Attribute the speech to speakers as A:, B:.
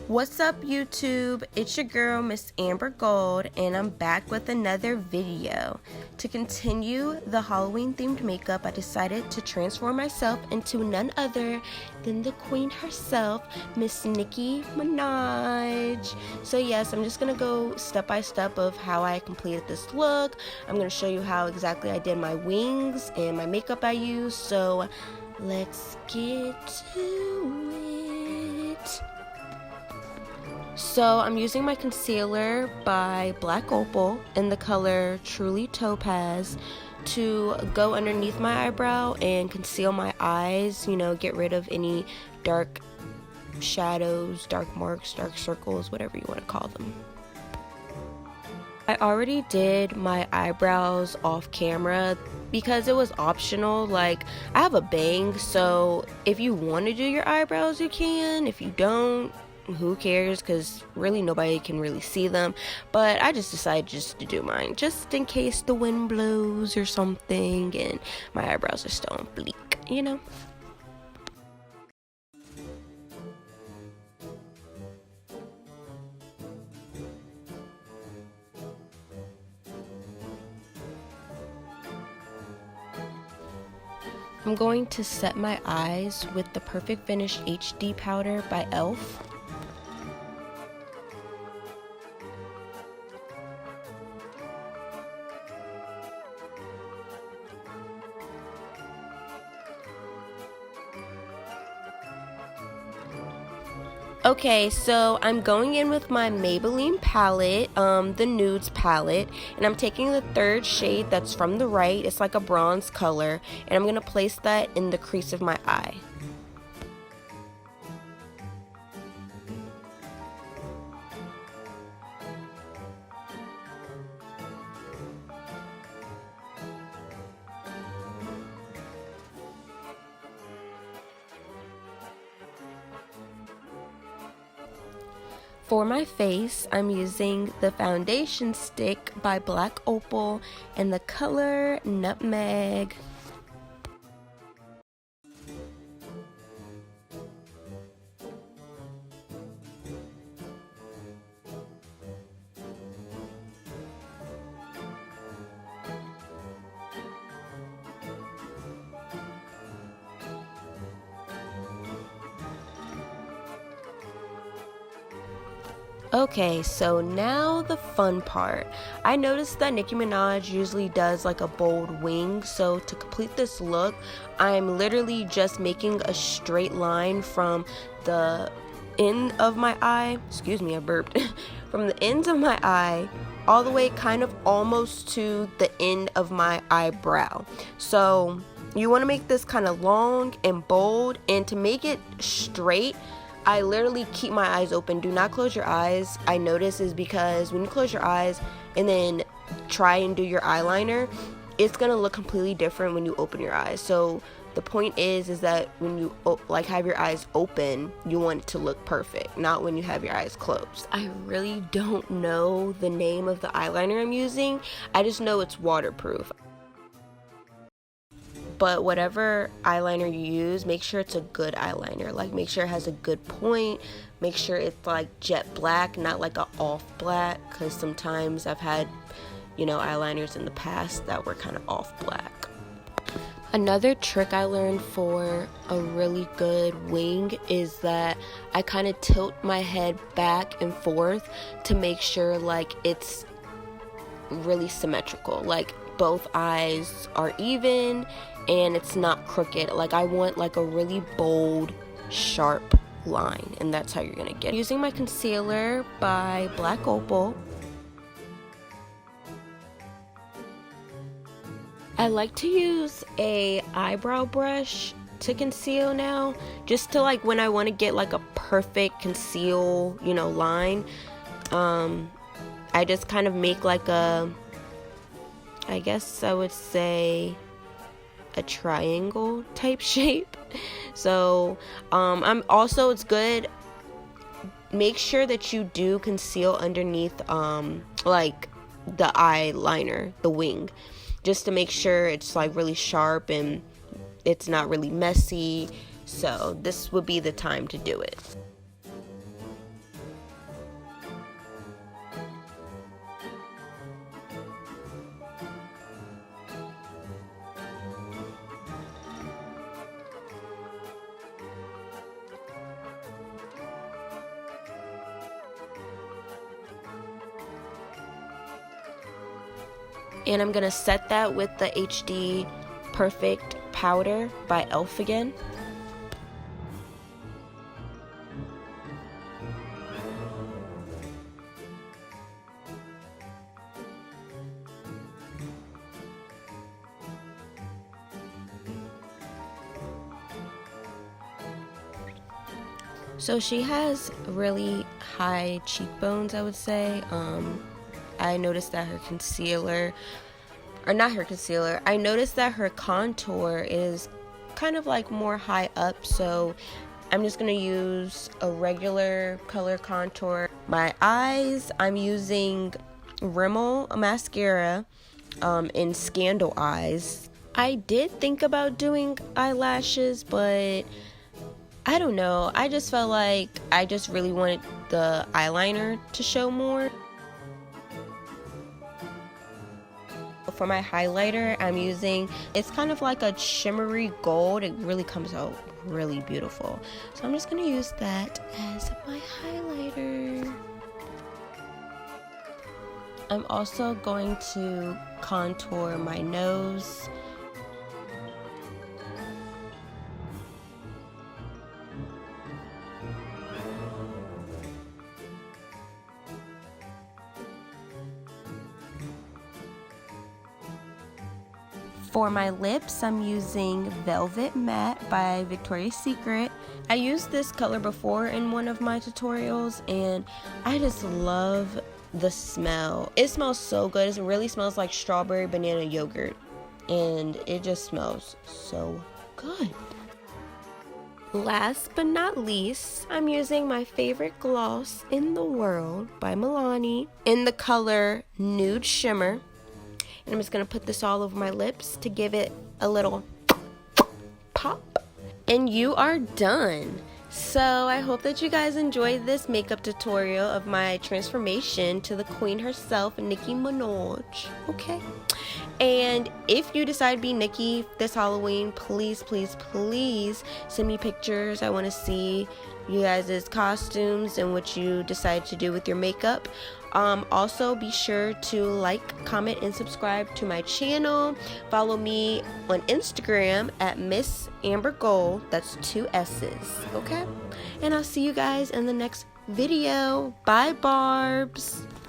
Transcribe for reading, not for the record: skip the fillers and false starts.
A: What's up, YouTube? It's your girl, Miss Amber Gold, and I'm back with another video. To continue the Halloween themed makeup, I decided to transform myself into none other than the queen herself, Miss Nicki Minaj. So yes, I'm just gonna go step by step of how I completed this look. I'm gonna show you how exactly I did my wings and my makeup I used. So let's get to it. So I'm using my concealer by Black Opal in the color Truly Topaz to go underneath my eyebrow and conceal my eyes, get rid of any dark shadows, dark marks, dark circles, whatever you want to call them. I already did my eyebrows off camera because it was optional. Like, I have a bang, so if you want to do your eyebrows, you can. If you don't, who cares, because really nobody can really see them. But I just decided just to do mine just in case the wind blows or something and my eyebrows are still on bleak, I'm going to set my eyes with the Perfect Finish HD powder by e.l.f. Okay, so I'm going in with my Maybelline palette, the Nudes palette, and I'm taking the third shade that's from the right. It's like a bronze color, and I'm going to place that in the crease of my eye. For my face, I'm using the foundation stick by Black Opal in the color Nutmeg. Okay, so now the fun part. I noticed that Nicki Minaj usually does like a bold wing, so to complete this look, I'm literally just making a straight line from the end of my eye, excuse me, I burped, from the ends of my eye all the way kind of almost to the end of my eyebrow. So you want to make this kind of long and bold, and to make it straight, I literally keep my eyes open. Do not close your eyes. I notice is because when you close your eyes and then try and do your eyeliner, it's gonna look completely different when you open your eyes. So the point is that when you have your eyes open, you want it to look perfect, not when you have your eyes closed. I really don't know the name of the eyeliner I'm using. I just know it's waterproof. But whatever eyeliner you use, make sure it's a good eyeliner. Like, make sure it has a good point. Make sure it's like jet black, not like a off black, because sometimes I've had, eyeliners in the past that were kind of off black. Another trick I learned for a really good wing is that I kind of tilt my head back and forth to make sure like it's really symmetrical. Like, both eyes are even and it's not crooked. Like, I want like a really bold, sharp line, and that's how you're gonna get it. Using my concealer by Black Opal. I like to use a eyebrow brush to conceal now, just to like when I want to get like a perfect conceal, line. I just kind of make like a, I guess I would say, a triangle type shape. So it's good, make sure that you do conceal underneath like the eyeliner, the wing, just to make sure it's like really sharp and it's not really messy. So this would be the time to do it. And I'm gonna set that with the HD Perfect powder by e.l.f. again. So she has really high cheekbones, I would say. I noticed that her concealer, or not her concealer, I noticed that her contour is kind of like more high up, so I'm just gonna use a regular color contour. My eyes, I'm using Rimmel mascara in Scandal Eyes. I did think about doing eyelashes, but I don't know, I just felt like I just really wanted the eyeliner to show more. For my highlighter, I'm using, it's kind of like a shimmery gold. It really comes out really beautiful. So I'm just going to use that as my highlighter. I'm also going to contour my nose. For my lips, I'm using Velvet Matte by Victoria's Secret. I used this color before in one of my tutorials, and I just love the smell. It smells so good. It really smells like strawberry banana yogurt, and it just smells so good. Last but not least, I'm using my favorite gloss in the world by Milani in the color Nude Shimmer. And I'm just going to put this all over my lips to give it a little pop. And you are done. So I hope that you guys enjoyed this makeup tutorial of my transformation to the queen herself, Nicki Minaj. Okay? And if you decide to be Nicki this Halloween, please, please, please send me pictures. I want to see you guys' costumes and what you decide to do with your makeup. Also be sure to like, comment, and subscribe to my channel. Follow me on Instagram at Miss Amber Gold. That's 2 S's. Okay? And I'll see you guys in the next video. Bye, Barbs.